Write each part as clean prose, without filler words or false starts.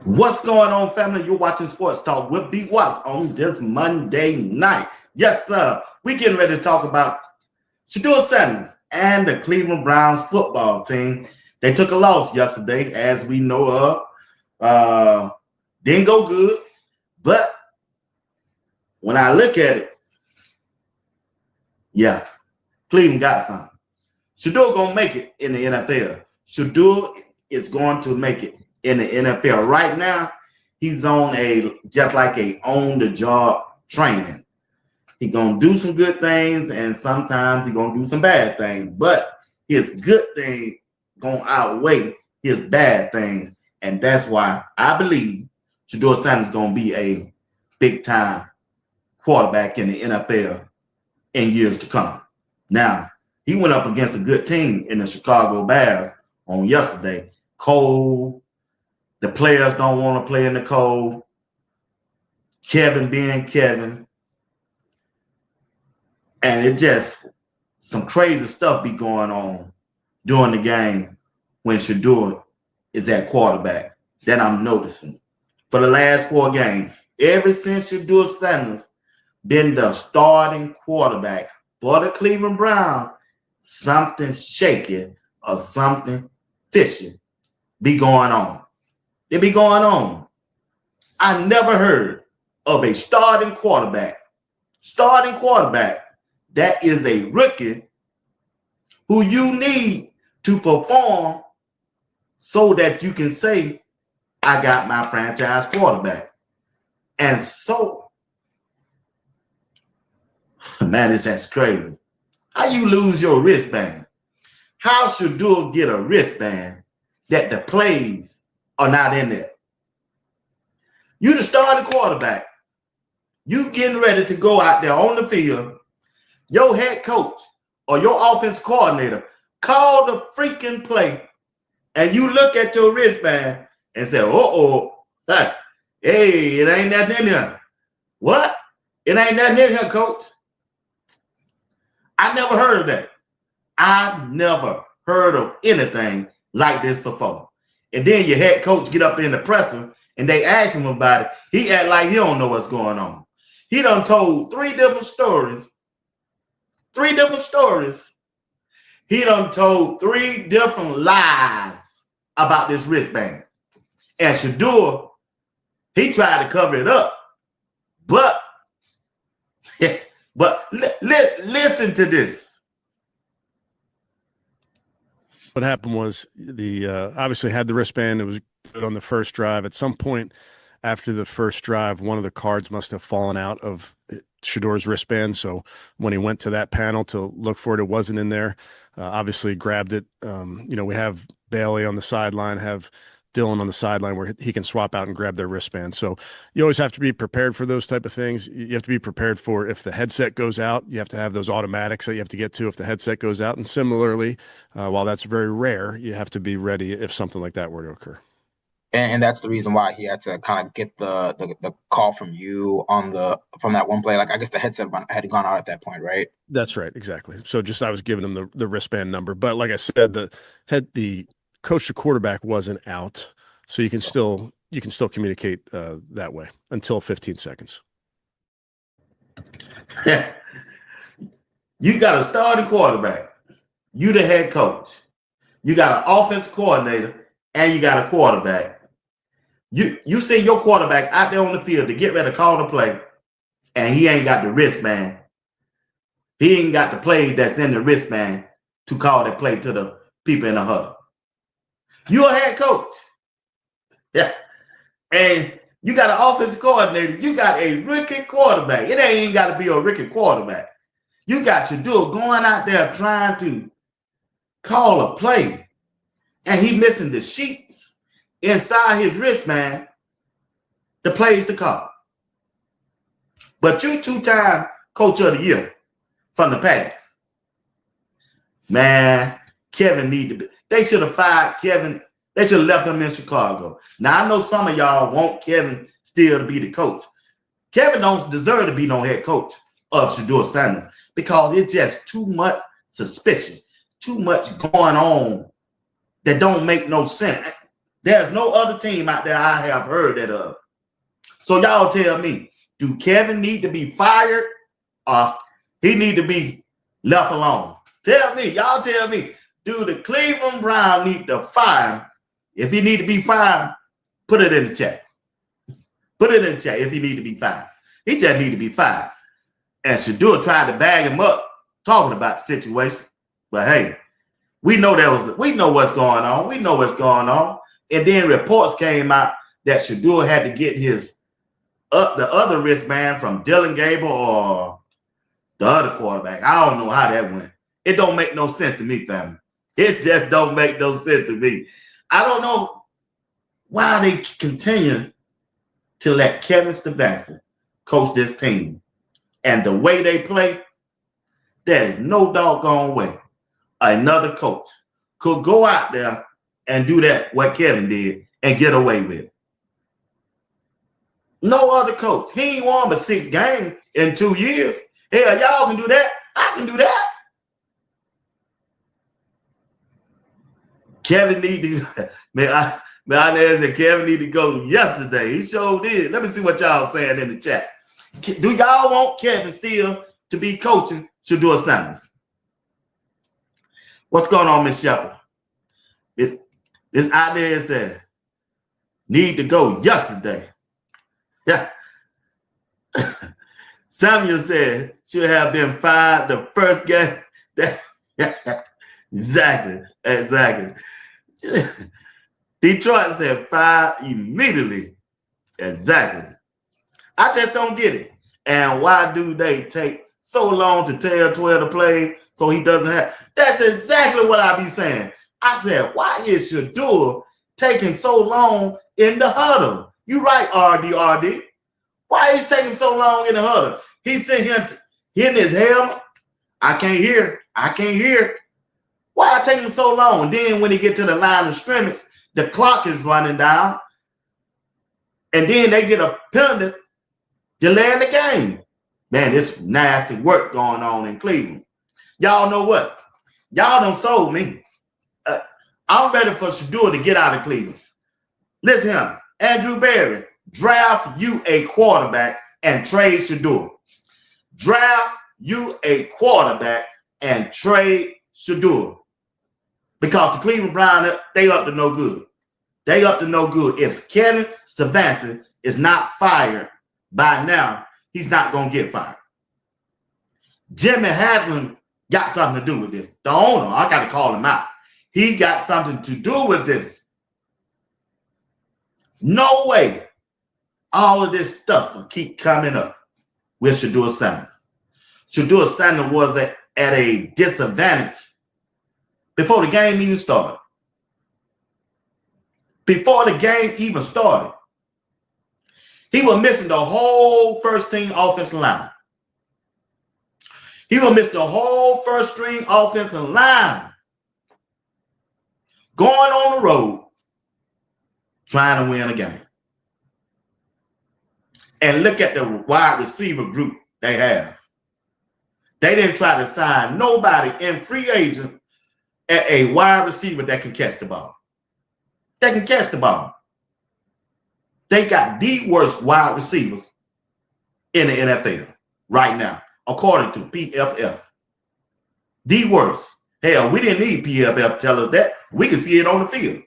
What's going on, family? You're watching Sports Talk with B. Watts on this Monday night. Yes, sir. We're getting ready to talk about Shedeur Sanders and the Cleveland Browns football team. They took a loss yesterday, as we know of. Didn't go good, but when I look at it, yeah, Cleveland got something. Shedeur gonna make it in the NFL. Shedeur is going to make it in the NFL. Right now, he's on just like a on-the-job training. He's gonna do some good things, and sometimes he's gonna do some bad things. But his good thing gonna outweigh his bad things, and that's why I believe Shedeur Sanders is gonna be a big-time quarterback in the NFL in years to come. Now, he went up against a good team in the Chicago Bears on yesterday. Cold. The players don't want to play in the cold. Kevin being Kevin. And it just, some crazy stuff be going on during the game when Shedeur is at quarterback that I'm noticing. For the last 4 games, ever since Shedeur Sanders been the starting quarterback for the Cleveland Browns, something shaky or something fishy be going on. It be going on. I never heard of a starting quarterback that is a rookie who you need to perform so that you can say, I got my franchise quarterback. And so, man, that's crazy. How you lose your wristband? How should Shedeur get a wristband that the plays are not in there? You the starting quarterback. You getting ready to go out there on the field. Your head coach or your offense coordinator call the freaking play, and you look at your wristband and say, hey, it ain't nothing in here. What? It ain't nothing in here, coach. I never heard of that. I never heard of anything like this before. And then your head coach get up in the presser and they ask him about it. He act like he don't know what's going on. He done told 3 different stories. 3 different stories. He done told 3 different lies about this wristband. And Shedeur, he tried to cover it up. But, listen to this. What happened was the obviously had the wristband. It was good on the first drive. At some point after the first drive, one of the cards must have fallen out of Shedeur's wristband. So when he went to that panel to look for it, it wasn't in there. Obviously grabbed it. We have Bailey on the sideline, have Dylan on the sideline where he can swap out and grab their wristband. So you always have to be prepared for those type of things. You have to be prepared for if the headset goes out, you have to have those automatics that you have to get to if the headset goes out. And similarly, while that's very rare, you have to be ready if something like that were to occur. And that's the reason why he had to kind of get the call from you from that one play. Like, I guess the headset had gone out at that point, right? That's right, exactly. So just I was giving him the wristband number, but like I said, the coach to quarterback wasn't out, so you can still communicate that way until 15 seconds. You got a starting quarterback. You the head coach. You got an offensive coordinator, and you got a quarterback. You send your quarterback out there on the field to get ready to call the play, and he ain't got the wristband. He ain't got the play that's in the wristband to call that play to the people in the huddle. You a head coach. Yeah. And you got an offensive coordinator. You got a rookie quarterback. It ain't even got to be a rookie quarterback. You got Shedeur going out there trying to call a play, and he missing the sheets inside his wristband, the plays to call. But you two-time coach of the year from the past. Man, Kevin need to be. They should have fired Kevin. They should have left him in Chicago. Now, I know some of y'all want Kevin still to be the coach. Kevin don't deserve to be no head coach of Shedeur Sanders because it's just too much suspicious, too much going on that don't make no sense. There's no other team out there I have heard that of. So y'all tell me, do Kevin need to be fired or he need to be left alone? Tell me, y'all tell me, do the Cleveland Browns need to fire him? If he need to be fired, put it in the chat. Put it in the chat if he need to be fired. He just need to be fired. And Shedeur tried to bag him up talking about the situation. But hey, we know what's going on. We know what's going on. And then reports came out that Shedeur had to get his the other wristband from Dylan Gable or the other quarterback. I don't know how that went. It don't make no sense to me, family. It just don't make no sense to me. I don't know why they continue to let Kevin Stefanski coach this team. And the way they play, there is no doggone way another coach could go out there and do that, what Kevin did, and get away with it. No other coach. He ain't won but 6 games in 2 years. Hell, y'all can do that. I can do that. Kevin need to, man, I said Kevin need to go yesterday. He sure did. Let me see what y'all saying in the chat. Do y'all want Kevin still to be coaching Shedeur Sanders? What's going on, Miss Shepherd? This out there said need to go yesterday. Yeah. Samuel said should have been fired the first game. Exactly. Detroit said fired immediately. Exactly. I just don't get it. And why do they take so long to tell 12 to play so he doesn't have? That's exactly what I be saying. I said, why is Shedeur taking so long in the huddle? You right, RD. Why is he taking so long in the huddle? He's sitting here hitting his helmet. I can't hear. Why taking so long? And then when he get to the line of scrimmage, the clock is running down. And then they get a penalty delaying the game. Man, it's nasty work going on in Cleveland. Y'all know what? Y'all done sold me. I'm ready for Shedeur to get out of Cleveland. Listen here, Andrew Berry, draft you a quarterback and trade Shedeur. Draft you a quarterback and trade Shedeur. Because the Cleveland Browns, they up to no good. They up to no good. If Kevin Stefanski is not fired by now, he's not going to get fired. Jimmy Haslam got something to do with this. The owner, I got to call him out. He got something to do with this. No way all of this stuff will keep coming up with Shedeur Sanders. Shedeur Sanders was at a disadvantage before the game even started. Before the game even started, he was missing the whole first-team offensive line. He was missing the whole first-string offensive line. Going on the road, trying to win a game. And look at the wide receiver group they have. They didn't try to sign nobody in free agent at a wide receiver that can catch the ball. They can catch the ball. They got the worst wide receivers in the NFL right now, according to PFF. The worst. Hell, we didn't need PFF to tell us that. We can see it on the field.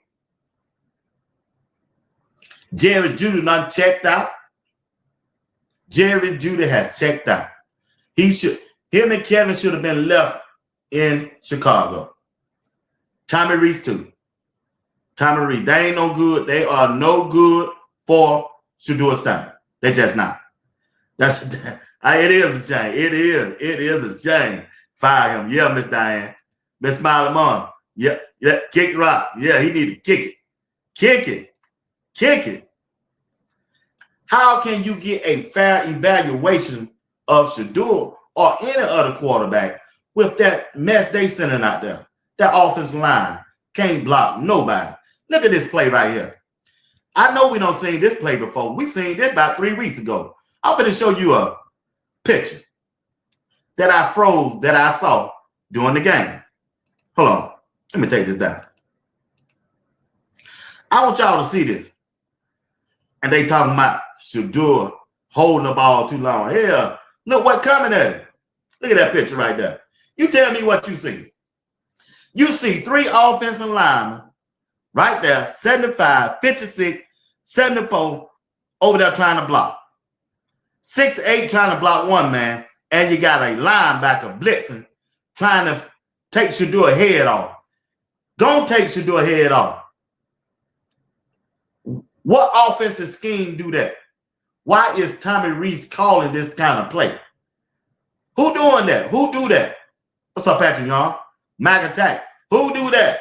Jerry Jeudy done checked out. Jerry Jeudy has checked out. Him and Kevin should have been left in Chicago. Tommy Reese too. Tommy Reese, they ain't no good. They are no good for Shedeur Sanders. They just not. It is a shame. It is a shame. Fire him. Yeah, Miss Diane. Miss Smiley Mom. Yeah, kick rock. Yeah, he need to kick it. Kick it. Kick it. How can you get a fair evaluation of Shedeur or any other quarterback with that mess they sending out there? That offensive line can't block nobody. Look at this play right here. I know we don't seen this play before. We seen this about 3 weeks ago. I'm going to show you a picture that I froze that I saw during the game. Hold on. Let me take this down. I want y'all to see this. And they talking about Shedeur holding the ball too long. Hell, look what coming at him. Look at that picture right there. You tell me what you see. You see 3 offensive linemen right there, 75, 56, 74, over there trying to block. 6 to 8 trying to block one man, and you got a linebacker blitzing, trying to take Shedeur head off. Don't take Shedeur head off. What offensive scheme do that? Why is Tommy Reese calling this kind of play? Who doing that? Who do that? What's up, Patrick Young? Mag Attack. Who do that?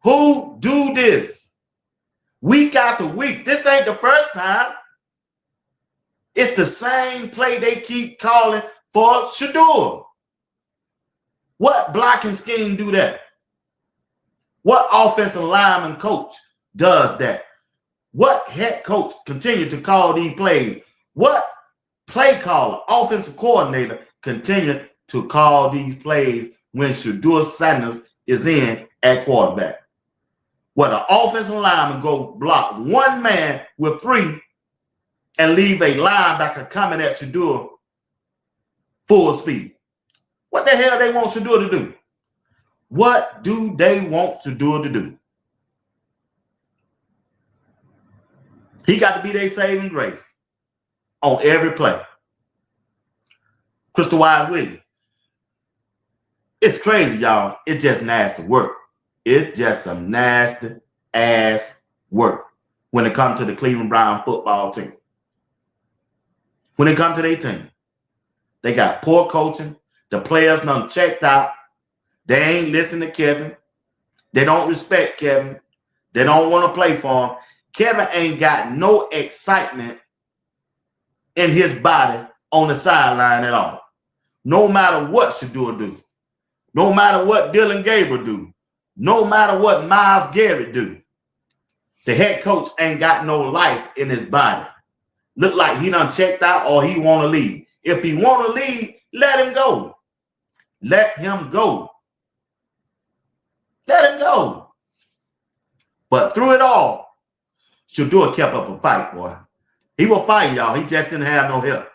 Who do this? Week after week. This ain't the first time. It's the same play they keep calling for Shedeur. What blocking scheme do that? What offensive lineman coach does that? What head coach continue to call these plays? What play caller, offensive coordinator continue to call these plays when Shedeur Sanders is in at quarterback? Where the offensive lineman go block one man with 3 and leave a linebacker coming at Shedeur full speed. What the hell they want Shedeur to do? What do they want Shedeur to do? He got to be their saving grace on every play. Crystal Wise Williams. It's crazy, y'all. It's just nasty work. It's just some nasty ass work when it comes to the Cleveland Brown football team. When it comes to their team, they got poor coaching. The players done checked out. They ain't listen to Kevin. They don't respect Kevin. They don't want to play for him. Kevin ain't got no excitement in his body on the sideline at all. No matter what Shedeur do. No matter what Dylan Gabriel do. No matter what Myles Garrett do. The head coach ain't got no life in his body. Look like he done checked out or he want to leave. If he want to leave, let him go. Let him go. Let him go. But through it all, Shedeur kept up a fight, boy. He was fighting, y'all. He just didn't have no help.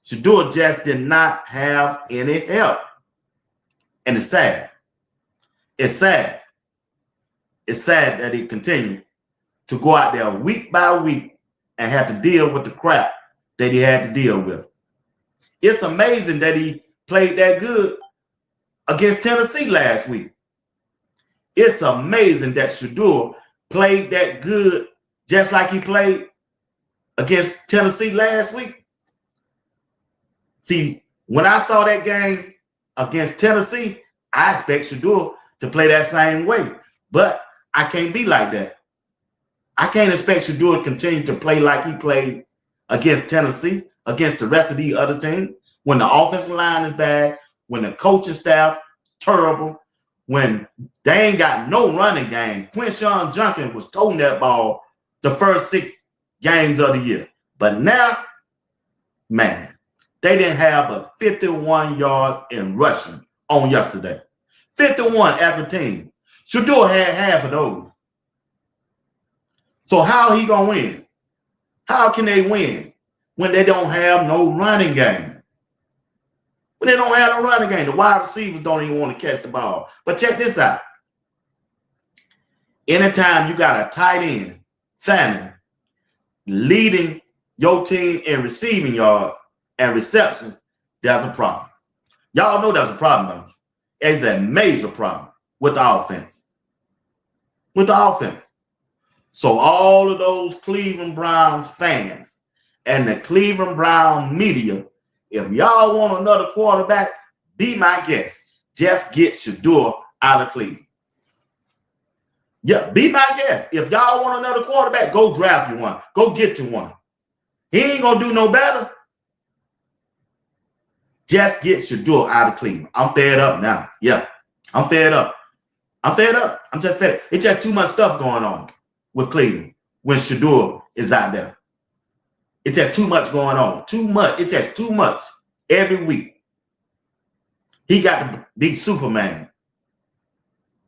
Shedeur just did not have any help. And it's sad. It's sad. It's sad that he continued to go out there week by week and have to deal with the crap that he had to deal with. It's amazing that he played that good against Tennessee last week. It's amazing that Shedeur played that good just like he played against Tennessee last week. See, when I saw that game against Tennessee, I expect Shedeur to play that same way. But I can't be like that. I can't expect Shedeur to continue to play like he played against Tennessee, against the rest of the other teams, when the offensive line is bad, when the coaching staff terrible, when they ain't got no running game. Quinshon Judkins was throwing that ball the first 6 games of the year. But now, man, they didn't have but 51 yards in rushing on yesterday. 51 as a team. Shedeur had half of those. So how he gonna win? How can they win when they don't have no running game? When they don't have no running game, the wide receivers don't even want to catch the ball. But check this out. Anytime you got a tight end, Fanning, leading your team in receiving yard and reception, there's a problem. Y'all know there's a problem, don't you? It's a major problem with the offense. With the offense. So all of those Cleveland Browns fans and the Cleveland Brown media, if y'all want another quarterback, be my guest. Just get Shedeur out of Cleveland. Yeah, be my guest. If y'all want another quarterback, go draft you one. Go get you one. He ain't going to do no better. Just get Shedeur out of Cleveland. I'm fed up now. Yeah, I'm fed up. I'm fed up. I'm just fed up. It's just too much stuff going on with Cleveland when Shedeur is out there. It's just too much going on. Too much. It's just too much every week. He got to be Superman.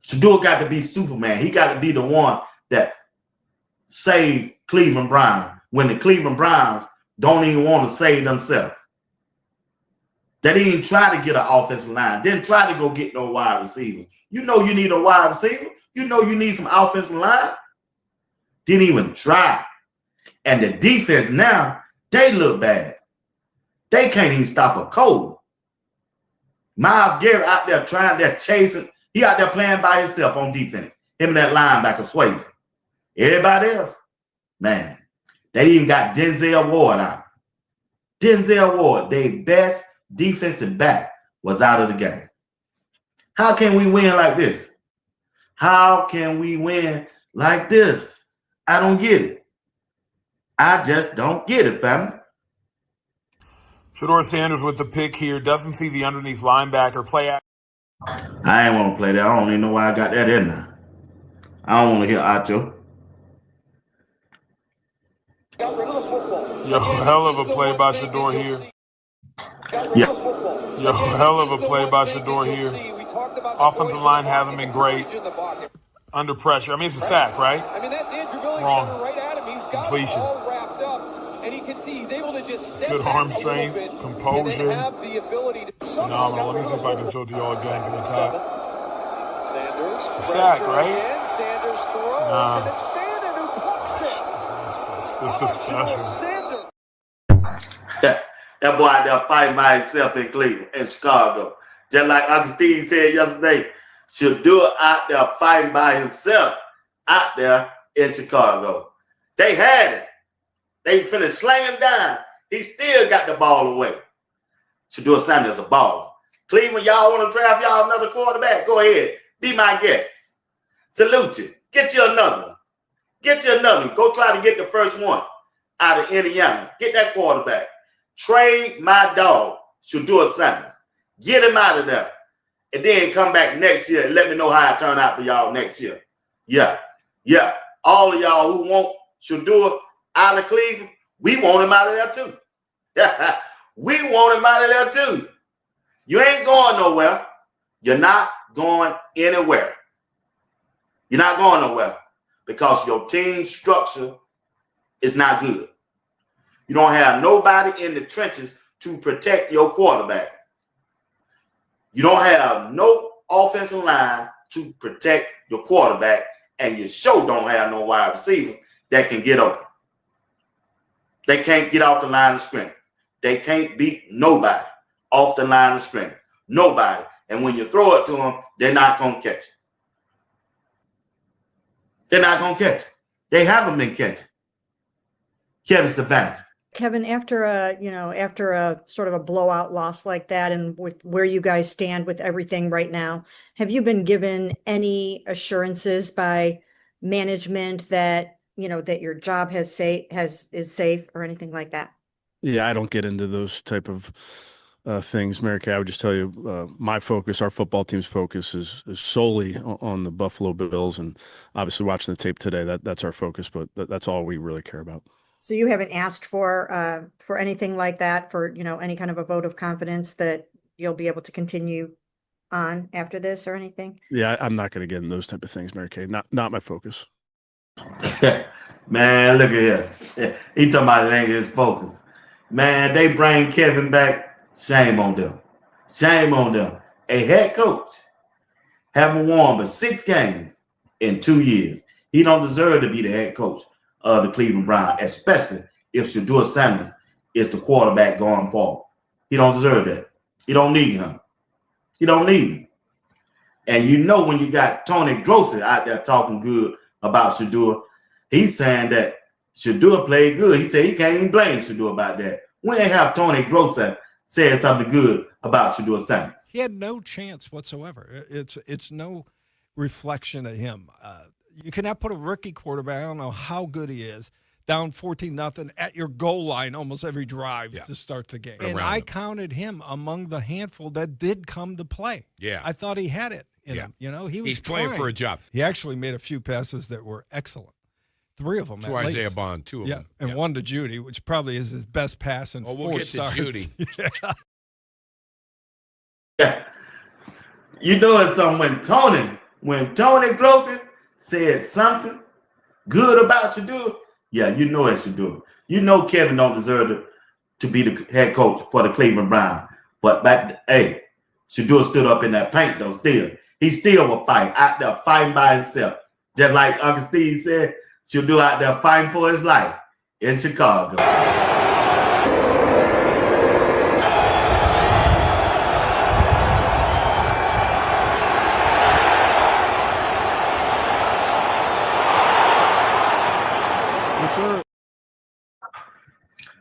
Shedeur got to be Superman. He got to be the one that saved Cleveland Browns when the Cleveland Browns don't even want to save themselves. They didn't even try to get an offensive line. Didn't try to go get no wide receivers. You know you need a wide receiver. You know you need some offensive line. Didn't even try. And the defense now, they look bad. They can't even stop a cold. Myles Garrett out there trying, they're chasing. He out there playing by himself on defense. Him and that linebacker Swayze. Everybody else, man, they even got Denzel Ward out. Denzel Ward, their best defensive back, was out of the game. How can we win like this? How can we win like this? I don't get it. I just don't get it, family. Shedeur Sanders with the pick here. Doesn't see the underneath linebacker play action. I ain't want to play that. I don't even know why I got that in there. I don't want to hear Acho. Yo, hell of a play by Shedeur here. Yeah. Yo, hell of a play by Shedeur here. Offensive line hasn't been great. Under pressure. I mean, it's a sack, right? I mean, that's Andrew Billy Wrong. coming right at him. He's got Completion. it all wrapped up, and you can see he's able to just step Good back arm a strength, little bit, composure. and they have the ability to Phenomenal. Let me see if I can show it to y'all again. Can we top? Sanders, Sack, pressure right? again. Sanders throws, Nah. and it's Fannin who pumps it. This is special. Sanders. That boy out there fighting by himself in Cleveland, in Chicago. Just like Uncle Steve said yesterday, Shedeur out there fighting by himself out there in Chicago. They had it. They finna slam him down. He still got the ball away. Shedeur Sanders a baller. Cleveland, y'all want to draft y'all another quarterback? Go ahead. Be my guest. Salute you. Get you another one. Get you another one. Go try to get the first one out of Indiana. Get that quarterback. Trade my dog, Shedeur Sanders. Get him out of there. And then come back next year and let me know how it turned out for y'all next year. Yeah. Yeah. All of y'all who want Shedeur out of Cleveland, we want him out of there too. We want him out of there too. You ain't going nowhere. You're not going anywhere. You're not going nowhere because your team structure is not good. You don't have nobody in the trenches to protect your quarterback. You don't have no offensive line to protect your quarterback, and you sure don't have no wide receivers that can get open. They can't get off the line of scrimmage. They can't beat nobody off the line of scrimmage. Nobody. And when you throw it to them, they're not going to catch it. They're not going to catch it. They haven't been catching. Kevin Stefanski. Kevin, after a sort of a blowout loss like that, and with where you guys stand with everything right now, have you been given any assurances by management that that your job is safe or anything like that? Yeah, I don't get into those type of things, Mary Kay. I would just tell you, my focus, our football team's focus is solely on the Buffalo Bills, and obviously watching the tape today, that's our focus. But that's all we really care about. So you haven't asked for anything like that, for any kind of a vote of confidence that you'll be able to continue on after this or anything? Yeah, I'm not going to get in those type of things, Mary Kay. Not my focus. Man, look at here. He talking about it ain't his focus. Man, they bring Kevin back. Shame on them. Shame on them. A head coach haven't won but 6 games in 2 years. He don't deserve to be the head coach of the Cleveland Browns, especially if Shedeur Sanders is the quarterback going forward. He don't deserve that. He don't need him. He don't need him. And you know when you got Tony Grossi out there talking good about Shedeur, he's saying that Shedeur played good. He said he can't even blame Shedeur about that. We ain't have Tony Grossi saying something good about Shedeur Sanders. He had no chance whatsoever. It's no reflection of him. You cannot put a rookie quarterback, I don't know how good he is, down 14-0 at your goal line almost every drive to start the game. And I counted him among the handful that did come to play. Yeah. I thought he had it in him. You know, He's playing for a job. He actually made a few passes that were excellent. 3 of them. To Isaiah Bond, 2 of them. And 1 to Judy, which probably is his best pass in 4 we'll get starts. to Judy. You know it's something when Tony Grossi said something good about Shedeur, you know it's Shedeur. You know Kevin don't deserve to be the head coach for the Cleveland Browns. But Shedeur stood up in that paint though still. He still will fight out there fighting by himself. Just like Uncle Steve said, Shedeur out there fighting for his life in Chicago.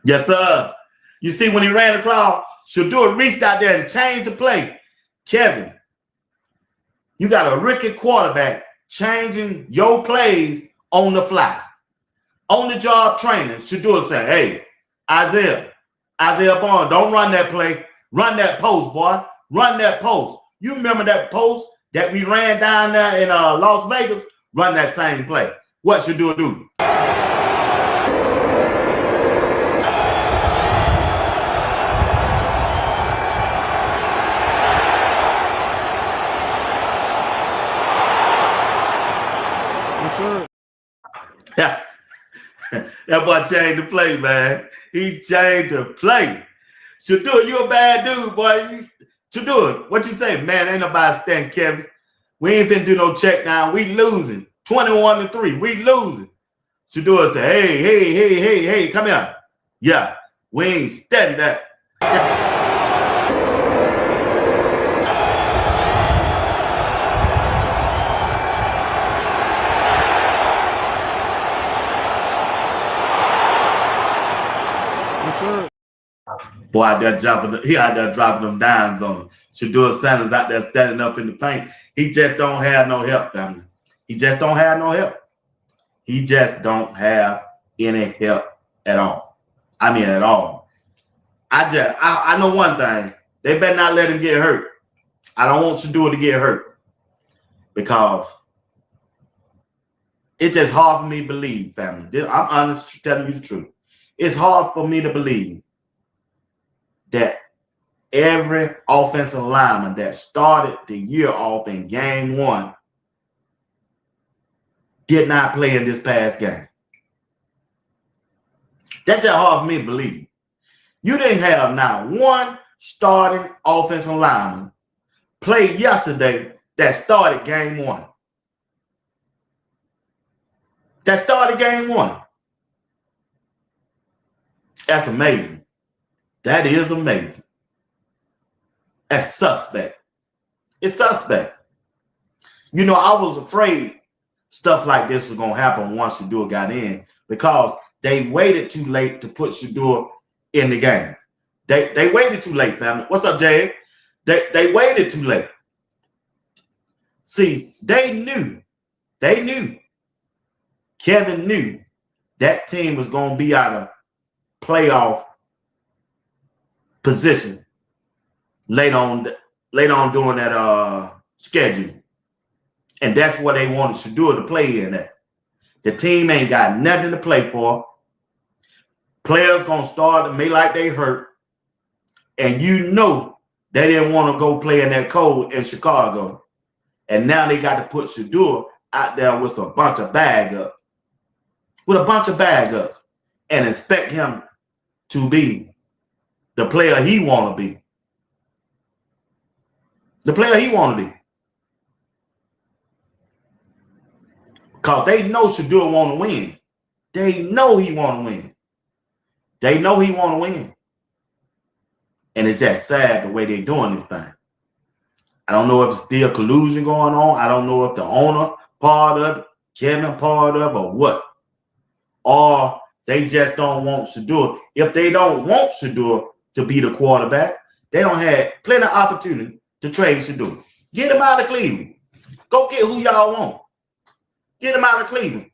Yes, sir. You see, when he ran across, Shedeur reached out there and changed the play. Kevin, you got a rookie quarterback changing your plays on the fly. On the job training, Shedeur said, hey, Isaiah Bond, don't run that play. Run that post, boy. Run that post. You remember that post that we ran down there in Las Vegas? Run that same play. What Shedeur do? That boy changed the play, man. He changed the play. Shedeur, you a bad dude, boy. Shedeur, what you say? Man, ain't nobody stand Kevin. We ain't finna do no check down. We losing. 21-3. We losing. Shedeur said, hey, come here. Yeah, we ain't steady that. Boy, out there dropping them dimes on him. Shedeur Sanders out there standing up in the paint. He just don't have no help, family. He just don't have no help. He just don't have any help at all. I mean, at all. I know one thing. They better not let him get hurt. I don't want Shedeur to get hurt because it's just hard for me to believe, family. I'm honest, telling you the truth. It's hard for me to believe that every offensive lineman that started the year off in game 1 did not play in this past game. That's just hard for me to believe. You didn't have not one starting offensive lineman play yesterday that started game 1. That started game 1. That's amazing. That is amazing. That's suspect. It's suspect. You know, I was afraid stuff like this was going to happen once Shedeur got in because they waited too late to put Shedeur in the game. They waited too late, family. What's up, Jay? They waited too late. See, they knew. Kevin knew that team was going to be out of playoff position late on during that schedule. And that's what they wanted Shedeur to play in at. The team ain't got nothing to play for. Players gonna start to make like they hurt. And you know they didn't want to go play in that cold in Chicago. And now they got to put Shedeur out there with a bunch of bag up. And expect him to be the player he want to be. the player he want to be. Because they know Shedeur want to win. They know he want to win. They know he want to win. And it's just sad the way they're doing this thing. I don't know if it's still collusion going on. I don't know if the owner part of it, Kevin part of it, or what. Or they just don't want Shedeur. If they don't want Shedeur to be the quarterback, they don't have plenty of opportunity to trade Shedeur. Get him out of Cleveland. Go get who y'all want. Get him out of Cleveland.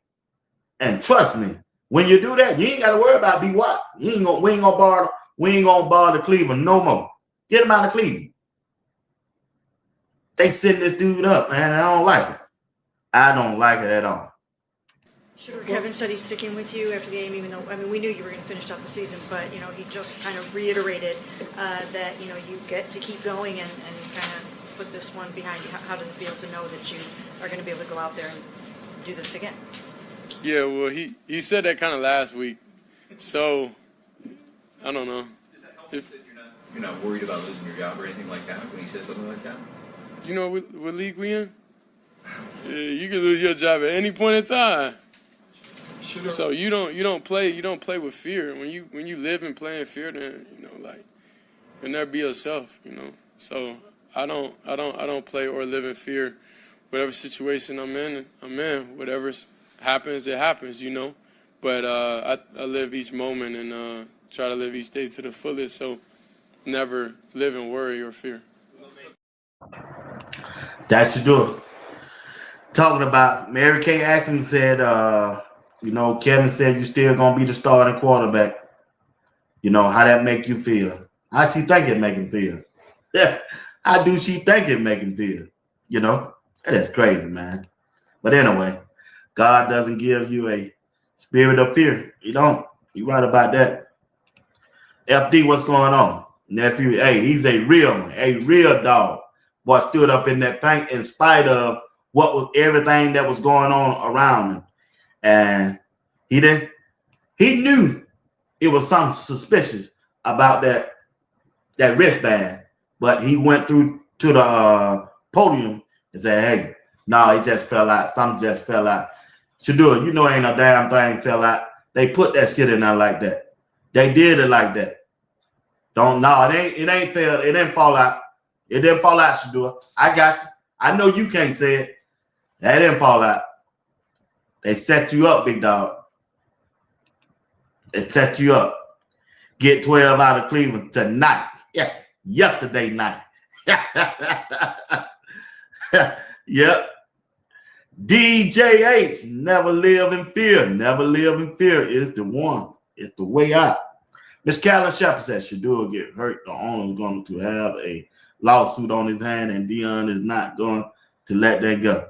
And trust me, when you do that, you ain't got to worry about B. Watt. We ain't gonna bother Cleveland no more. Get him out of Cleveland. They setting this dude up, man. I don't like it. I don't like it at all. Sure, Kevin said he's sticking with you after the game, even though, I mean, we knew you were going to finish out the season, but, you know, he just kind of reiterated that, you know, you get to keep going and kind of put this one behind you. How does it feel to know that you are going to be able to go out there and do this again? Yeah, well, he said that kind of last week, so I don't know. Does that help that you're not worried about losing your job or anything like that when he says something like that? You know what league we in? Yeah, you can lose your job at any point in time. So you don't play with fear. When you live and play in fear, then you'll never be yourself. So I don't play or live in fear. Whatever situation I'm in. Whatever happens, it happens. But I live each moment and try to live each day to the fullest. So never live in worry or fear. That should do it. Talking about Mary Kay Aston said, Kevin said you still gonna be the starting quarterback. How that make you feel? How she think it make him feel? Yeah, how do she think it make him feel? That is crazy, man. But anyway, God doesn't give you a spirit of fear. He don't. You right about that. FD, what's going on? Nephew, hey, he's a real dog. Boy stood up in that paint in spite of everything that was going on around him. And he knew it was something suspicious about that wristband, but he went through to the podium and said, hey, no, it just fell out. Something just fell out. Shedeur, ain't a damn thing fell out. They put that shit in there like that. They did it like that. It ain't fell. It didn't fall out. It didn't fall out, Shedeur. I got you. I know you can't say it. That didn't fall out. They set you up, big dog. They set you up. Get 12 out of Cleveland tonight. Yeah, yesterday night. Yep. DJH, never live in fear. Never live in fear is the one. It's the way out. Miss Callan Shepard says Shedeur get hurt. The owner is going to have a lawsuit on his hand, and Dion is not going to let that go.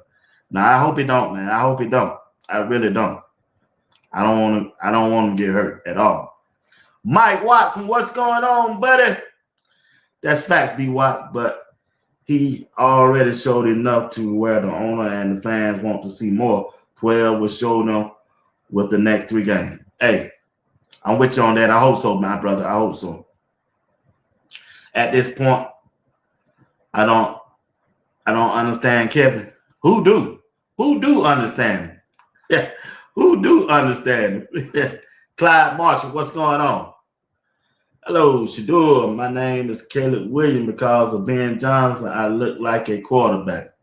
Now, I hope he don't, man. I hope he don't. I really don't. I don't want him to get hurt at all. Mike Watson, what's going on, buddy? That's facts, B. Watts, but he already showed enough to where the owner and the fans want to see more. 12 will show them with the next 3 games. Hey, I'm with you on that. I hope so, my brother. I hope so. At this point, I don't understand Kevin. Who do? Who do understand him? Who do understand him? Clyde Marshall, what's going on? Hello, Shedeur. My name is Caleb Williams. Because of Ben Johnson, I look like a quarterback.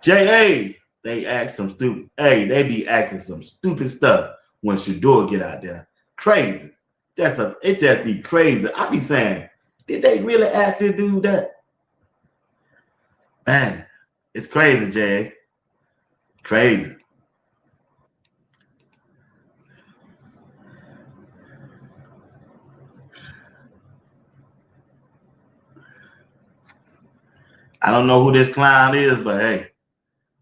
J.A., they ask some stupid. Hey, they be asking some stupid stuff when Shedeur get out there. Crazy. It just be crazy. I be saying, did they really ask this dude that? Man, it's crazy, Jay. Crazy. I don't know who this clown is, but hey,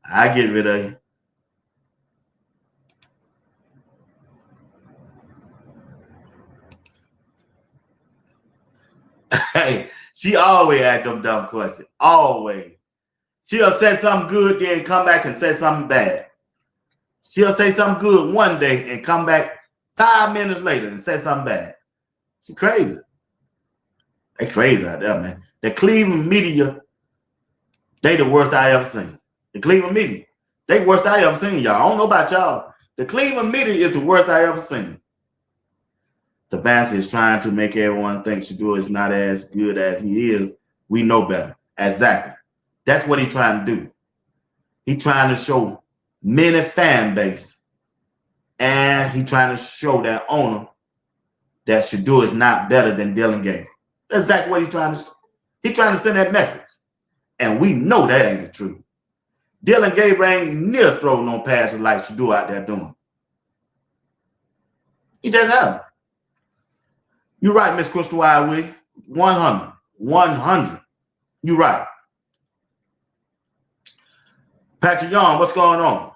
I get rid of him. Hey, she always ask them dumb questions. Always. She'll say something good, then come back and say something bad. She'll say something good one day and come back 5 minutes later and say something bad. She's crazy. They crazy out there, man. The Cleveland media, they the worst I ever seen. The Cleveland media, they worst I ever seen, y'all. I don't know about y'all. The Cleveland media is the worst I ever seen. Stefanski is trying to make everyone think Shedeur is not as good as he is. We know better. Exactly. That's what he's trying to do. He's trying to show many fan base, and he's trying to show that owner that Shedeur is not better than Dylan Gabriel. That's exactly what he's trying to. He's trying to send that message, and we know that ain't the truth. Dylan Gabriel ain't near throwing no passes like Shedeur out there doing. He just haven't. You're right, Miss Crystal Wiley. 100. 100. You're right. Patrick Young, what's going on?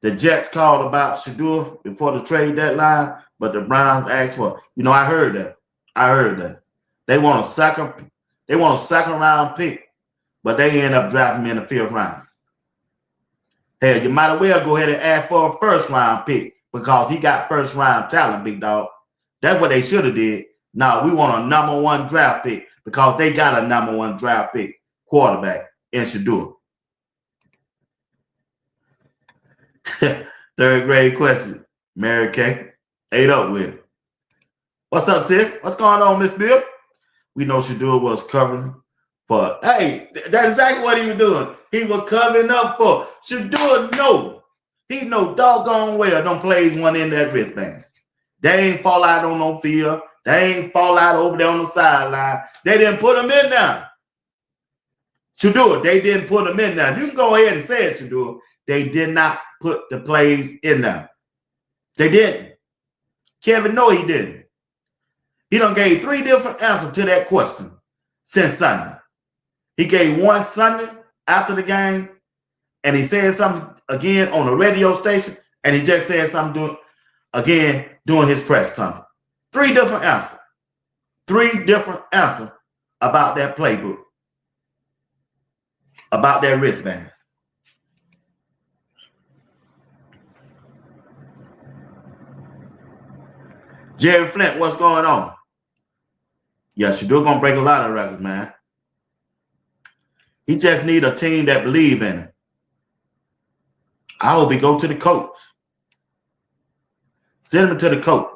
The Jets called about Shedeur before the trade deadline, but the Browns asked for. I heard that. They want a second round pick, but they end up drafting him in the 5th round. Hell, you might as well go ahead and ask for a 1st round pick because he got 1st round talent, big dog. That's what they should have did. No, we want a number 1 draft pick because they got a number 1 draft pick quarterback in Shedeur. 3rd grade question. Mary Kay. Ate up with it. What's up, Tiff? What's going on, Miss Bill? We know Shedeur was covering for. Hey, that's exactly what he was doing. He was covering up for. Shedeur know. He know doggone well them plays one in that wristband. They ain't fall out on no field. They ain't fall out over there on the sideline. They didn't put him in there. Shedeur, they didn't put him in there. You can go ahead and say it, Shedeur. They did not put the plays in there. They didn't. Kevin, no, he didn't. He done gave 3 different answers to that question since Sunday. He gave one Sunday after the game, and he said something again on the radio station, and he just said something again during his press conference. 3 different answers. 3 different answers about that playbook, about that wristband. Jerry Flint, what's going on? Yeah, Shedeur gonna break a lot of records, man. He just need a team that believe in him. I hope he go to the coach. Send him to the coach.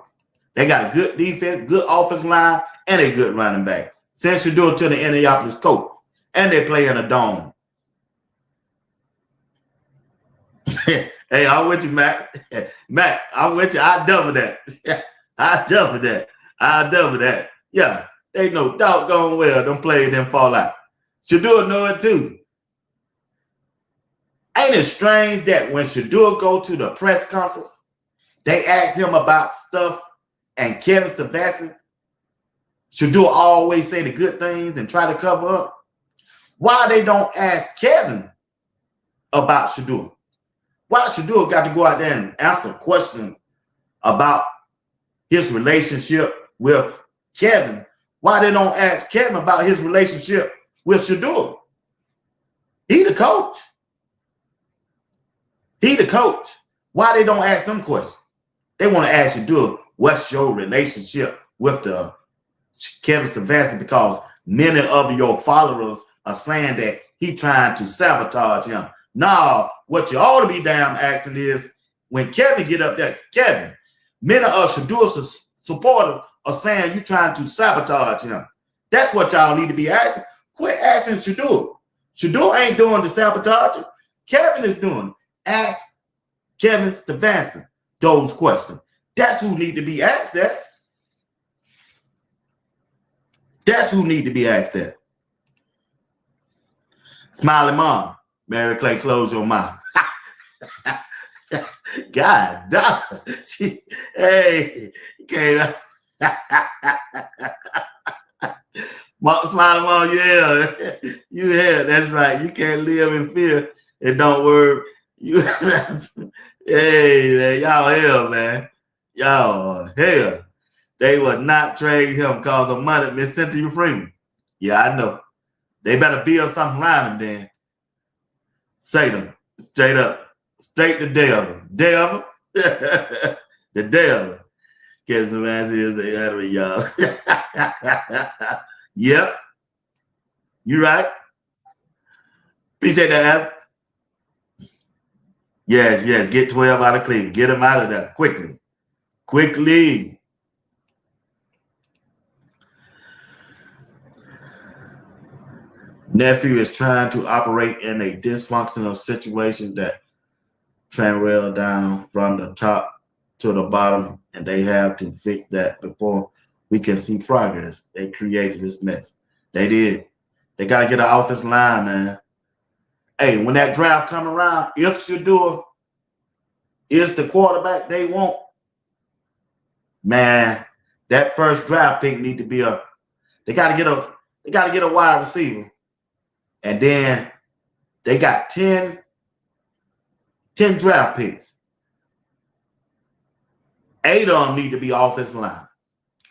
They got a good defense, good offensive line, and a good running back. Send Shedeur to the Indianapolis coach, and they play in a dome. Hey, I'm with you, Matt. Matt, I'm with you. I double that. I double that. Yeah, they know doggone well them plays them fall out. Shedeur know it too. Ain't it strange that when Shedeur go to the press conference, they ask him about stuff, and Kevin Stefanski, Shedeur always say the good things and try to cover up? Why they don't ask Kevin about Shedeur? Why Shedeur got to go out there and answer questions about his relationship with Kevin? Why they don't ask Kevin about his relationship with Shedeur? He the coach. Why they don't ask them questions? They want to ask Shedeur, what's your relationship with the Kevin Stefanski? Because many of your followers are saying that he trying to sabotage him. No, what you ought to be damn asking is, when Kevin get up there, Kevin, many of Shedeur's supporters are saying you trying to sabotage him. That's what y'all need to be asking. Quit asking Shedeur. Shedeur ain't doing the sabotaging. Kevin is doing it. Ask Kevin Stefanski those questions. That's who need to be asked that. That's who need to be asked that. Smiley Mom, Mary Clay, close your mouth. God, dog. Hey, you can't. Smiley Mom, yeah, that's right. You can't live in fear and don't worry. Hey, man, y'all hell, man. Y'all hell. They would not trade him because of money, Miss Cynthia Freeman. Yeah, I know. They better build something around him then. Say them straight up. Straight the devil. Devil. The devil. Kevin Stefanski is the enemy, y'all. Yep. You right. Appreciate that, Adam. Yes. Get 12 out of Cleveland. Get him out of there quickly. Quickly. Nephew is trying to operate in a dysfunctional situation that trail down from the top to the bottom, and they have to fix that before we can see progress. They created this mess. They did. They got to get an offensive line, man. Hey, when that draft come around, if Shedeur is the quarterback they want, man, that first draft pick need to be they got to get a wide receiver. And then they got 10 draft picks. 8 of them need to be offensive line.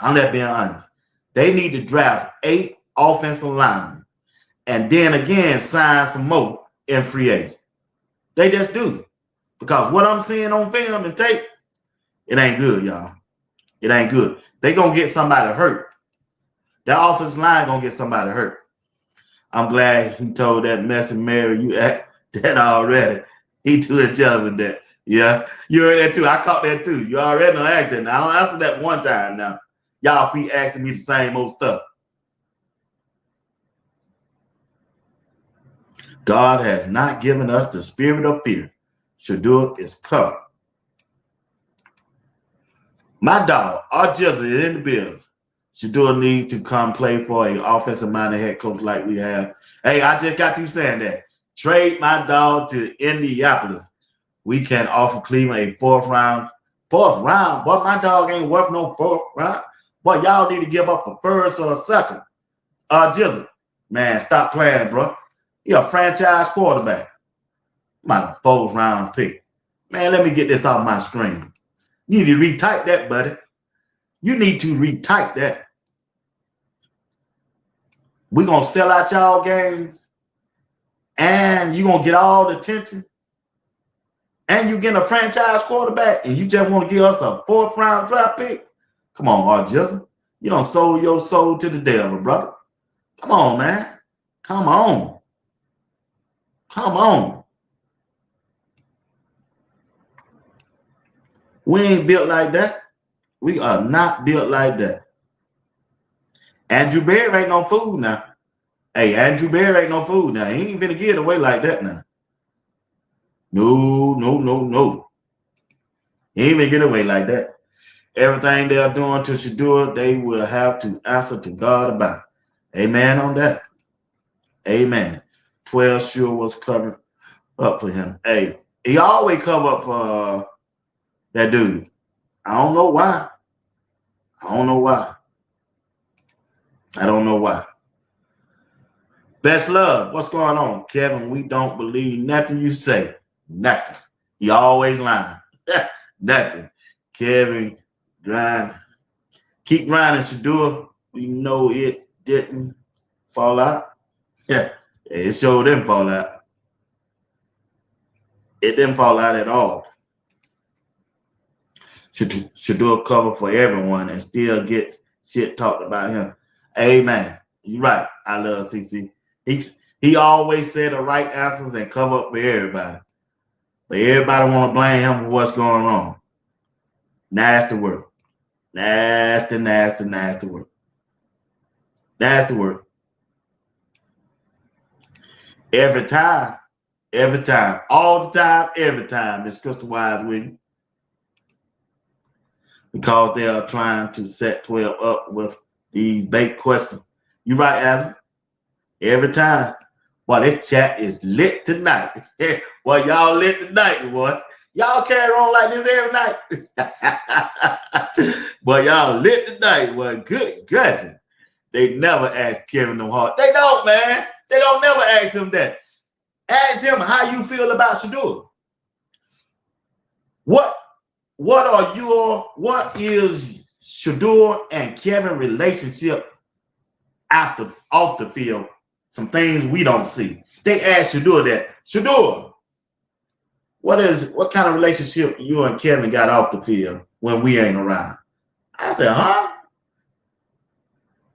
I'm not being honest. They need to draft 8 offensive linemen. And then again, sign some more in free agents. They just do. Because what I'm seeing on film and tape, it ain't good, y'all. It ain't good. They going to get somebody hurt. That offensive line going to get somebody hurt. I'm glad he told that mess and Mary you act that already. He too intelligent with that. Yeah, you heard that too. I caught that too. You already know acting. I don't answer that one time now. Y'all keep asking me the same old stuff. God has not given us the spirit of fear. Shedeur is covered. My dog, our Jizzle is in the bills. Shedeur needs to come play for an offensive-minded head coach like we have. Hey, I just got you saying that. Trade my dog to Indianapolis. We can offer Cleveland a fourth round. Boy, my dog ain't worth no fourth round. Boy, y'all need to give up a first or a second. Jizzle, man, stop playing, bro. You're a franchise quarterback. My fourth round pick. Man, let me get this off my screen. You need to retype that, buddy. You need to retype that. We're going to sell out y'all games, and you're going to get all the attention, and you getting a franchise quarterback, and you just want to give us a fourth round draft pick? Come on, Jizzle. You done sold your soul to the devil, brother. Come on, man. Come on. Come on. We ain't built like that. We are not built like that. Andrew Berry ain't no fool now. Hey, Andrew Berry ain't no fool now. He ain't finna get away like that now. No. He ain't gonna get away like that. Everything they're doing to Shedeur, they will have to answer to God about. Amen on that. Amen. 12 sure was covering up for him. Hey, he always cover up for that dude. I don't know why. I don't know why. Best love. What's going on, Kevin? We don't believe nothing you say. Nothing. You always lying. Nothing. Kevin, grind. Keep grinding, Shedeur. We know it didn't fall out. Yeah, it sure didn't fall out. It didn't fall out at all. Shedeur cover for everyone and still get shit talked about him. Amen. You're right. I love CC. He always said the right answers and cover up for everybody. But everybody want to blame him for what's going on. Nasty work. Nasty work. Nasty work. Every time, all the time, every time, Miss Crystal Wise with you. Because they are trying to set 12 up with these bait questions. You right, Adam? Every time. Boy, this chat is lit tonight. Boy, y'all lit tonight, boy. Y'all carry on like this every night. Boy, y'all lit tonight, boy. Good gracious. They never ask Kevin no hard. They don't, man. They don't never ask him that. Ask him how you feel about Shedeur. What is Shedeur and Kevin relationship off the field? Some things we don't see. They asked Shedeur that. Shedeur, what kind of relationship you and Kevin got off the field when we ain't around? I said, huh?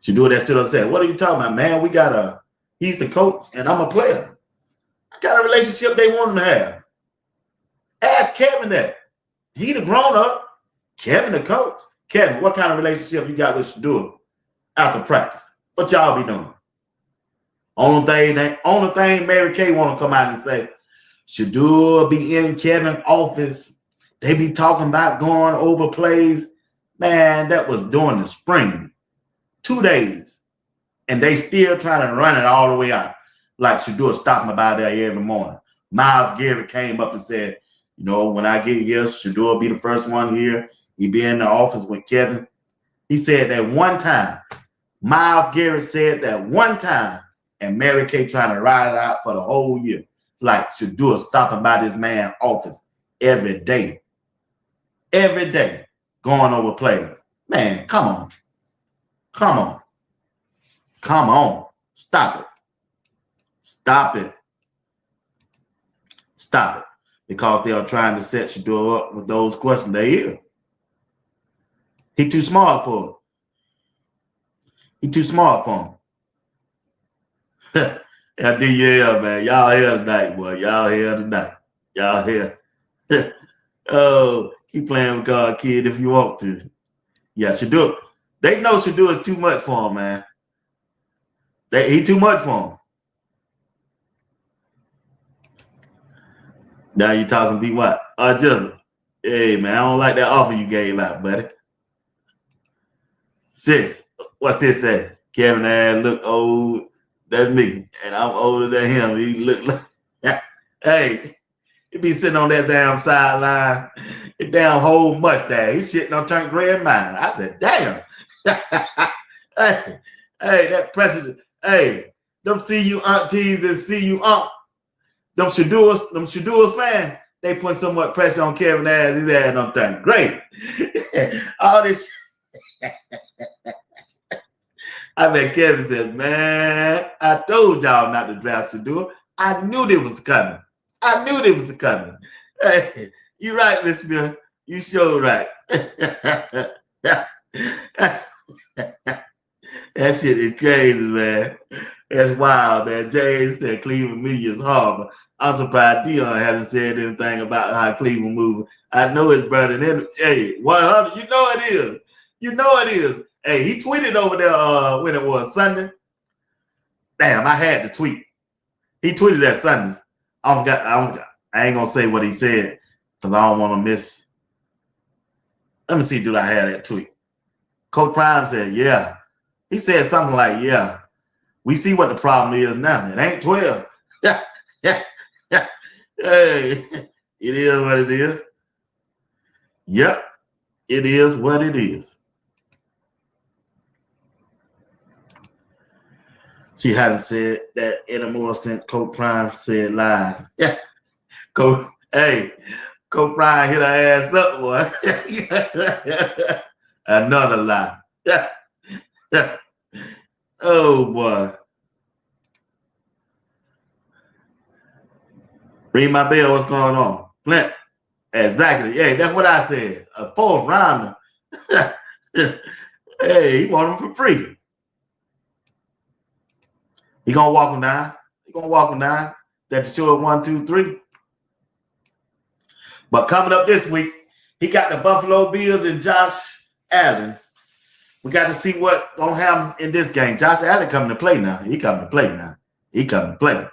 Shedeur that stood up and said, what are you talking about, man? He's the coach and I'm a player. What kind of relationship they want him to have? Ask Kevin that. He the grown up. Kevin the coach. Kevin, what kind of relationship you got with Shedeur after practice? What y'all be doing? Only thing Mary Kay want to come out and say, Shedeur be in Kevin's office. They be talking about going over plays. Man, that was during the spring. 2 days. And they still trying to run it all the way out. Like Shedeur stopping by there every morning. Miles Garrett came up and said, you know, when I get here, Shedeur be the first one here. He be in the office with Kevin. He said that one time. Miles Garrett said that one time. And Mary Kay trying to ride it out for the whole year. Like Shedeur stopping by this man's office every day. Every day. Going over play. Man, come on. Come on. Come on. Stop it. Stop it. Stop it. Because they are trying to set Shedeur up with those questions they hear. He too smart for it. He too smart for him. I do, yeah, man. Y'all here tonight, boy. Y'all here tonight. Y'all here. Oh, keep playing with God, kid, if you want to. Yeah, Shedeur. They know Shedeur is too much for him, man. He too much for him. Now you talking to be what? Just, hey, man, I don't like that offer you gave out, buddy. Sis, what sis say? Kevin ass look old. That's me, and I'm older than him. He look like, hey, he be sitting on that damn sideline, his damn whole mustache. He's shitting on turn gray in mine. I said, damn. hey, that president. Hey, them see you aunties and see you aunt. Them Shedeur's fans, they put so much pressure on Kevin ass. His ass don't turn great. All this. I bet Kevin said, man, I told y'all not to draft Shedeur. I knew they was coming. I knew they was coming. Hey, you right, Miss Smith. You sure right. That shit is crazy, man. That's wild, man. James said Cleveland media is horrible. I'm surprised Dion hasn't said anything about how Cleveland moving. I know it's burning in. Hey, 100. You know it is. You know it is. Hey, he tweeted over there when it was Sunday. Damn, I had to tweet. He tweeted that Sunday. I ain't gonna say what he said because I don't want to miss. Let me see, do I have that tweet? Coach Prime said, yeah. He said something like, yeah. We see what the problem is now. It ain't 12. Yeah. Hey, it is what it is. Yep, it is what it is. She hasn't said that anymore since Coach Prime said live. Yeah. Coach Prime hit her ass up, boy. Another lie. Yeah. Oh, boy. Ring my bell, what's going on? Flint. Exactly. Yeah, that's what I said. A fourth rounder. Hey, he want him for free. He gonna walk him down. He gonna walk him down. That you show it 1, 2, 3. But coming up this week, he got the Buffalo Bills and Josh Allen. We got to see what gonna happen in this game. Josh Allen coming to play now. He coming to play now. He coming to play.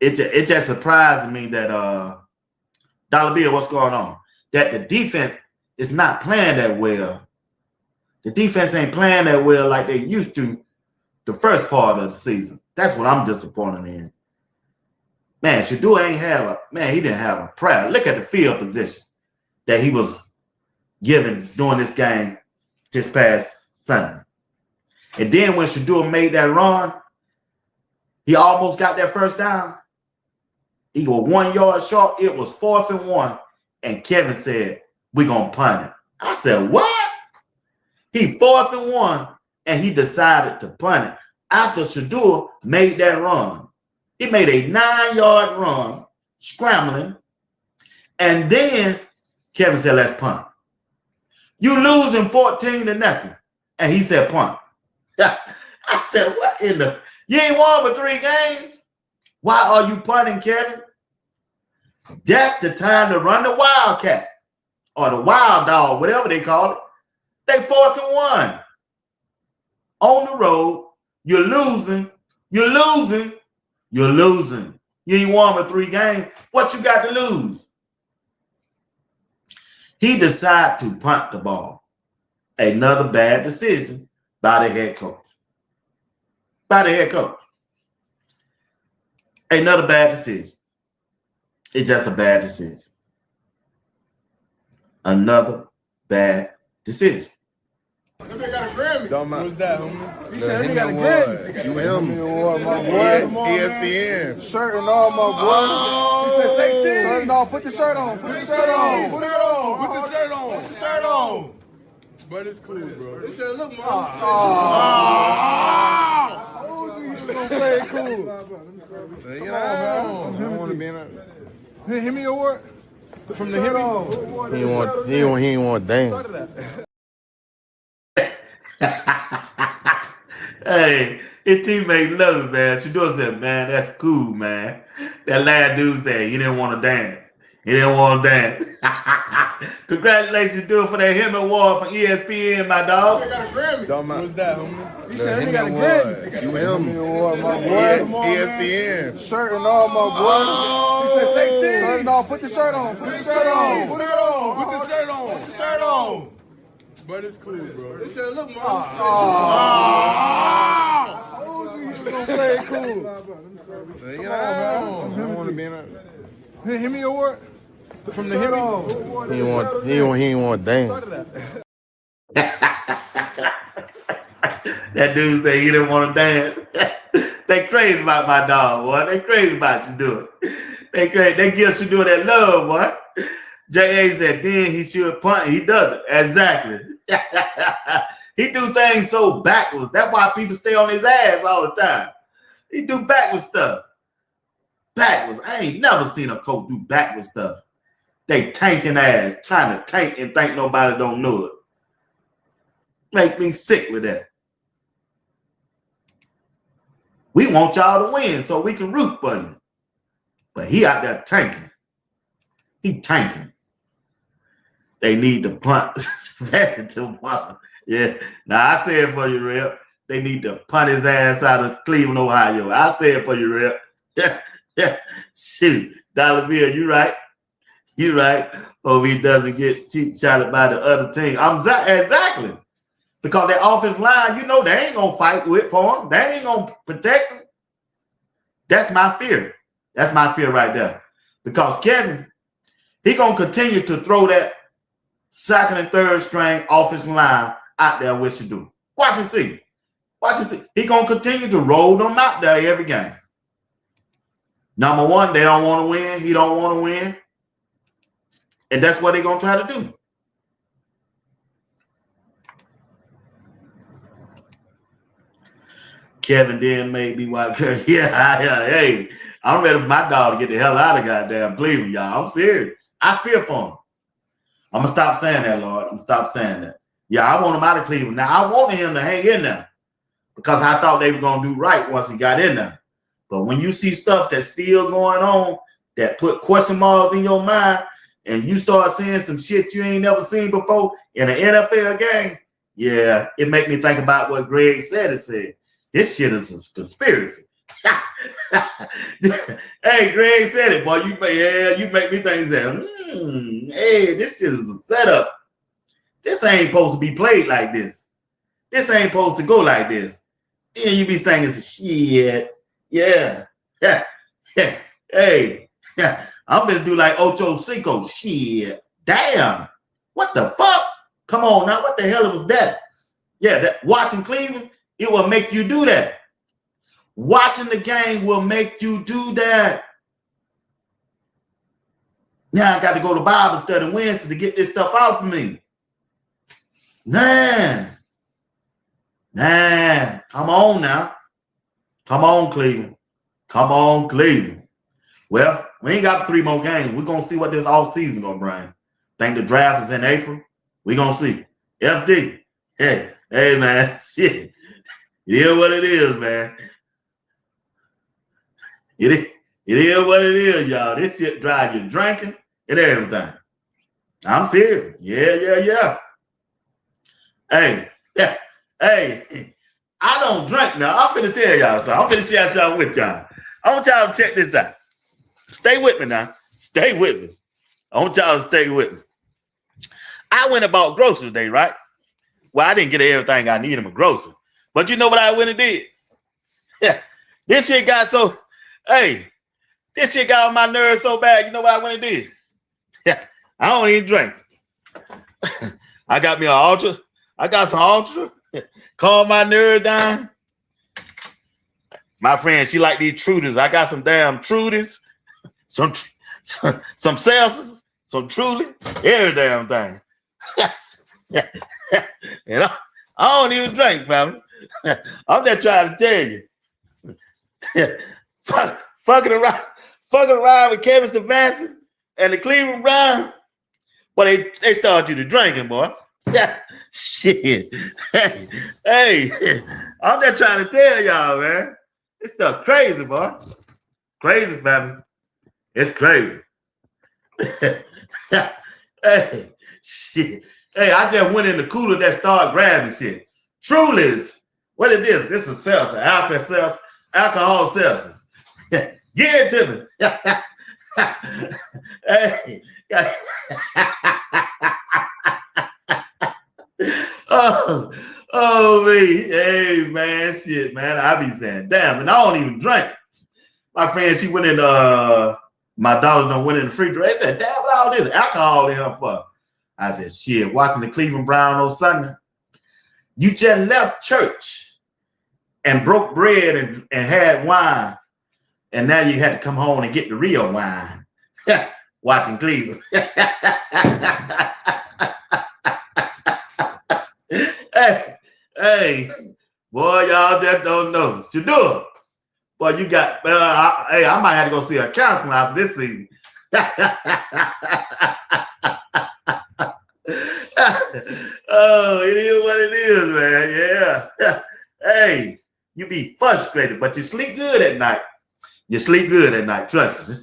It just surprised me that Dollar Bill, what's going on? That the defense is not playing that well. The defense ain't playing that well like they used to the first part of the season. That's what I'm disappointed in. Man, Shedeur he didn't have a prayer. Look at the field position that he was given during this game this past Sunday. And then when Shedeur made that run, he almost got that first down. He was 1 yard short. It was 4th and 1. And Kevin said, we're going to punt it. I said, what? He 4th and 1, and he decided to punt it after Shedeur made that run. He made a 9-yard run, scrambling. And then Kevin said, let's punt. You losing 14-0. And he said, punt. I said, what in the? You ain't won but 3 games? Why are you punting, Kevin? That's the time to run the Wildcat or the Wild Dog, whatever they call it. They 4th and 1. On the road, you're losing. You're losing. You're losing. You ain't won but 3 games. What you got to lose? He decided to punt the ball. Another bad decision by the head coach. By the head coach. Another bad decision. It's just a bad decision. Another bad decision. Don't mind. What's that, homie? He said he got a Grammy. You him. Award, my boy. ESPN. Shirt and all, my boy. Oh, he said say cheese. Shirt and all. Put the shirt on. Put the shirt on. Put it on. Put the shirt on. Put the shirt on. But it's cool, bro. He said, look, man. You gonna play it cool. You know, man. I don't want to be in that. Hit me award. From the Hemi. He ain't want damn. Hey, his teammate love it, man. Shedeur said, man, that's cool, man. That last dude said he didn't want to dance. He didn't want to dance. Congratulations, Shedeur, for that Hemi Award from ESPN, my dog. Don't mind. What's that, homie? He said he got a Grammy. You him. Award, my boy. ESPN. Shirt and all, my boy. He said say cheese. Shirt and all. Put the shirt on. Put the shirt on. Put it on. Put the shirt on. Put the shirt on. But it's cool, bro. He said, look, man. You gonna play it cool. You know, man. I don't want to be in that. Hit me award. From the Hemi. He ain't want damn. That dude said he didn't want to dance. They crazy about my dog, boy. They crazy about Shedeur. They crazy. They give Shedeur that love, boy. J.A. said then he should punt. He doesn't. Exactly. He do things so backwards. That's why people stay on his ass all the time. He do backwards stuff. Backwards. I ain't never seen a coach do backwards stuff. They tanking ass, trying to tank and think nobody don't know it. Make me sick with that. We want y'all to win so we can root for you. But he out there tanking. He tanking. They need to punt tomorrow. Yeah. Now I say it for you, Rip. They need to punt his ass out of Cleveland, Ohio. I say it for you, Rip. Shoot. Dollar Bill, you right. You right. Hope he doesn't get cheap shotted by the other team. Exactly. Because that offensive line, you know, they ain't gonna fight with for him. They ain't gonna protect him. That's my fear. That's my fear right there. Because Kevin, he gonna continue to throw that second and third string offensive line out there with Shedeur. Watch and see. Watch and see. He gonna continue to roll them out there every game. Number one, they don't want to win. He don't want to win. And that's what they're gonna try to do. Kevin then made me watch. Hey, I'm ready for my dog to get the hell out of goddamn Cleveland, y'all. I'm serious. I fear for him. I'm gonna stop saying that, Lord. I'm gonna stop saying that. Yeah, I want him out of Cleveland. Now I wanted him to hang in there because I thought they were gonna do right once he got in there. But when you see stuff that's still going on that put question marks in your mind, and you start seeing some shit you ain't never seen before in an NFL game, yeah, it make me think about what Greg said. It said, this shit is a conspiracy. Hey, Greg said it, boy. You make me think that, hey, this shit is a setup. This ain't supposed to be played like this. This ain't supposed to go like this. Then you be thinking, shit, yeah. Hey, I'm gonna do like Ocho Cinco. Shit, damn. What the fuck? Come on now, what the hell was that? Yeah, that watching Cleveland, it will make you do that. Watching the game will make you do that. Now I got to go to Bible study Wednesday to get this stuff out for me. Man, come on now. Come on, Cleveland. Come on, Cleveland. Well, we ain't got 3 more games. We're going to see what this offseason going to bring. Think the draft is in April? We're going to see. FD. Hey, man, shit. It is what it is, man. It is what it is, y'all. This shit drive you drinking and everything. I'm serious. Yeah. Hey, hey, I don't drink now. I'm finna tell y'all something. I'm finna share something with y'all. I want y'all to check this out. Stay with me now. Stay with me. I want y'all to stay with me. I went and bought groceries today, right? Well, I didn't get everything I needed in my grocery. But you know what I went and did? Yeah. This shit got so, this shit got on my nerves so bad. You know what I went and did? Yeah. I don't even drink. I got me an Ultra. I got some Ultra. Calm my nerves down. My friend, she like these Truders. I got some damn Truders. Some Celsius. Some Truly. Every damn thing. And I don't even drink, family. I'm just trying to tell you. Fucking around with Kevin Stefanski and the Cleveland Browns. But they started you to drinking, boy. Shit. Hey, I'm just trying to tell y'all, man. This stuff crazy, boy. Crazy, family. It's crazy. Hey, shit. Hey, I just went in the cooler that started grabbing shit. Truly's. What is this? This is seltzer. Alcohol seltzers. Give it to me. Hey. oh me. Hey, man. Shit, man. I be saying, damn, and I don't even drink. My friend, she went in, my daughter done went in the refrigerator. They said, damn, what all this alcohol in here for? I said, shit, watching the Cleveland Browns on Sunday. You just left church and broke bread and had wine. And now you had to come home and get the real wine. Watching Cleveland. hey, boy, y'all just don't know. Shedeur. Boy, you got, I might have to go see a counselor after this season. Oh, it is what it is, man. Yeah. Hey, you be frustrated, but you sleep good at night. You sleep good at night, trust me.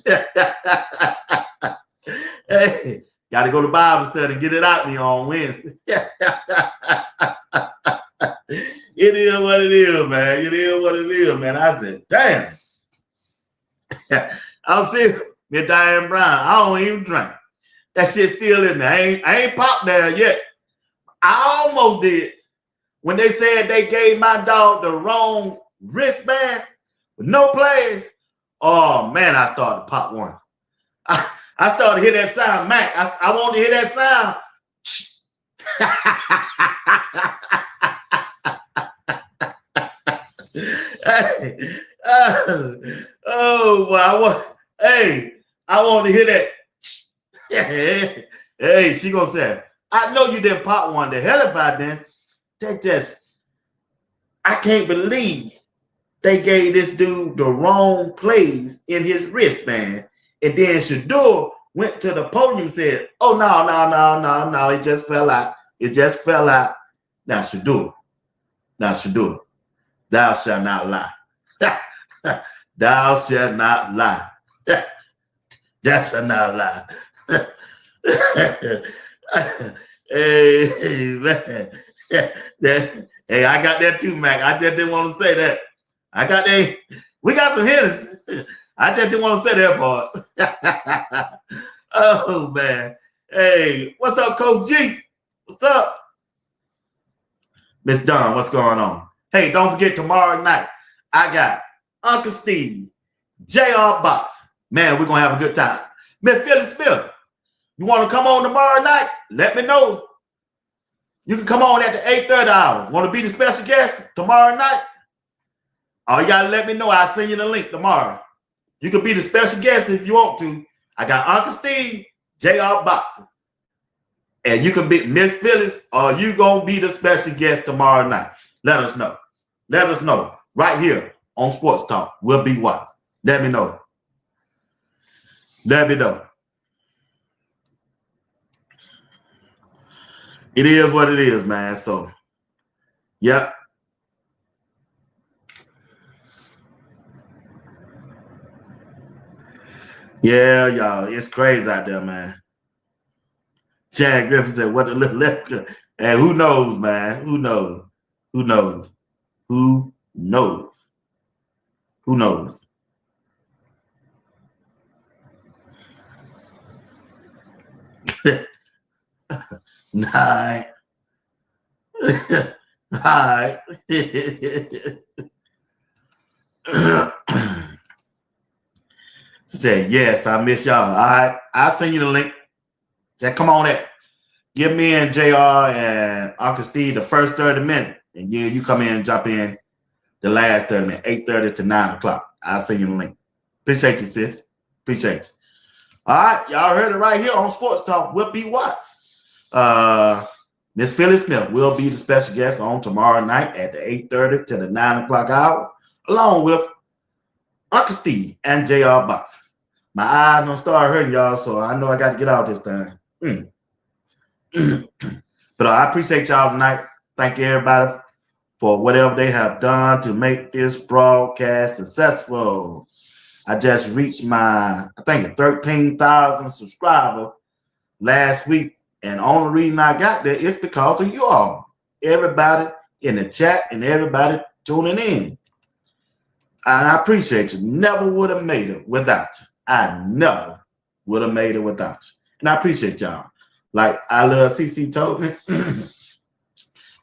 Hey, got to go to Bible study and get it out me on Wednesday. It is what it is, man. It is what it is, man. I said, damn. I'm serious. Miss Diane Brown, I don't even drink. That shit's still in there. I ain't popped there yet. I almost did. When they said they gave my dog the wrong wristband with no plays, oh, man, I started to pop one. I started to hear that sound, Mac. I wanted to hear that sound. Oh, boy. I want to hear that. Hey, she gonna say, I know you didn't pop one. The hell if I didn't. I can't believe they gave this dude the wrong plays in his wristband. And then Shedeur went to the podium and said, oh, no, it just fell out. It just fell out. Now, Shedeur, thou shalt not lie. Thou shalt not lie. Thou shalt not lie. Hey, man. Hey, I got that too, Mac. I just didn't want to say that. I got that. We got some hitters. I just didn't want to say that part. Oh, man. Hey, what's up, Coach G? What's up? Miss Dunn, what's going on? Hey, don't forget tomorrow night, I got Uncle Steve, J.R. Box. Man, we're going to have a good time. Miss Phyllis Smith, you want to come on tomorrow night? Let me know. You can come on at the 8:30 hour. Want to be the special guest tomorrow night? All you got to let me know. I'll send you the link tomorrow. You can be the special guest if you want to. I got Uncle Steve, J.R. Boxer. And you can be Miss Phyllis, or you going to be the special guest tomorrow night. Let us know. Let us know. Right here on Sports Talk. We'll be watching. Let me know. Let me know. It is what it is, man. So, yep. Yeah, y'all, it's crazy out there, man. Chad Griffin said, "What the little left?" And who knows, man? Who knows? Who knows? Who knows? Who knows? Nine. Hi. Said, yes, I miss y'all. All right, I'll send you the link. Just come on in. Give me and JR and Uncle Steve the first 30 minutes. And yeah, you come in and jump in the last 30 minutes, 8:30 to 9 o'clock. I'll send you the link. Appreciate you, sis. Appreciate you. All right, y'all heard it right here on Sports Talk with B. Watts. Miss Phyllis Smith will be the special guest on tomorrow night at the 8:30 to the 9 o'clock hour, along with Uncle Steve and JR Box. My eyes don't start hurting, y'all, so I know I got to get out this time. But I appreciate y'all tonight. Thank you, everybody, for whatever they have done to make this broadcast successful. I just reached my, I think, 13,000 subscribers last week. And the only reason I got there is because of you all. Everybody in the chat and everybody tuning in. And I appreciate you. Never would have made it without you. I never would have made it without you. And I appreciate y'all. Like I love CC told me,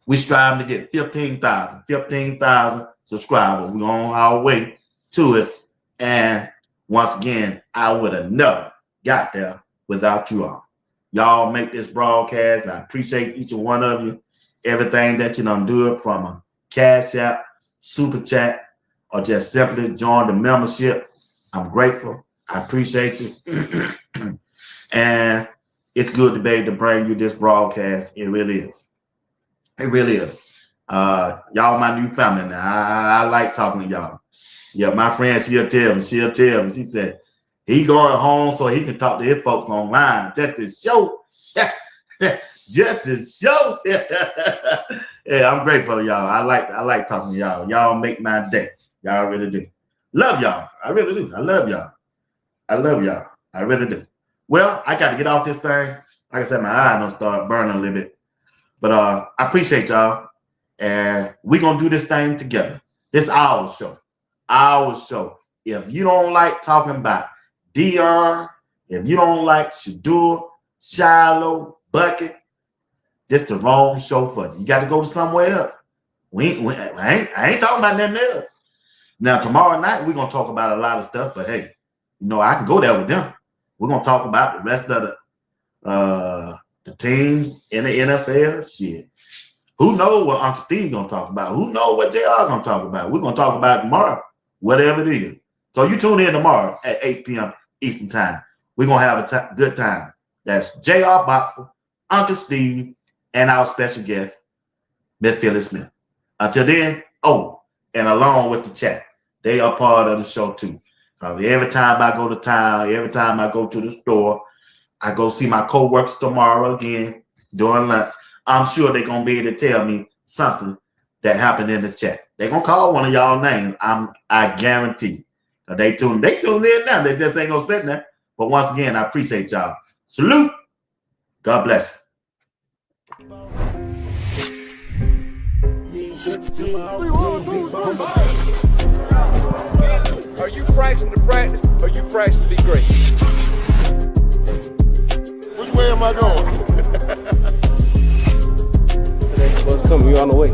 we striving to get 15,000 subscribers. We're on our way to it. And once again, I would have never got there without you all. Y'all make this broadcast, and I appreciate each and one of you. Everything that you done do it from a Cash App, Super Chat, or just simply join the membership. I'm grateful. I appreciate you. And it's good to be able to bring you this broadcast. It really is. It really is. Y'all my new family now. I like talking to y'all. Yeah, my friend, she'll tell me. She said, he going home so he can talk to his folks online. Just to show. Just to show. Yeah, I'm grateful, y'all. I like talking to y'all. Y'all make my day. Y'all really do. Love y'all. I really do. I love y'all. I love y'all. I really do. Well, I got to get off this thing. Like I said, my eye don't start burning a little bit. But I appreciate y'all. And we're going to do this thing together. This our show. Our show. If you don't like talking about Dion, if you don't like Shedeur, Shiloh, Bucket, this the wrong show for you. You got to go to somewhere else. I ain't talking about nothing else. Now, tomorrow night, we're going to talk about a lot of stuff. But, hey, you know, I can go there with them. We're going to talk about the rest of the teams in the NFL. Shit. Who knows what Uncle Steve going to talk about? Who knows what JR going to talk about? We're going to talk about it tomorrow, whatever it is. So you tune in tomorrow at 8 p.m. Eastern time. We're going to have a good time. That's JR Boxer, Uncle Steve, and our special guest, Miss Phyllis Smith. Until then, and along with the chat, they are part of the show too. Every time I go to town, every time I go to the store, I go see my co-workers tomorrow again during lunch. I'm sure they're going to be able to tell me something that happened in the chat. They're going to call one of y'all names. I guarantee. They tuned in now. They just ain't going to sit there. But once again, I appreciate y'all. Salute. God bless Are you practicing to practice or you practicing to be great? Which way am I going? Let's come. You on the way.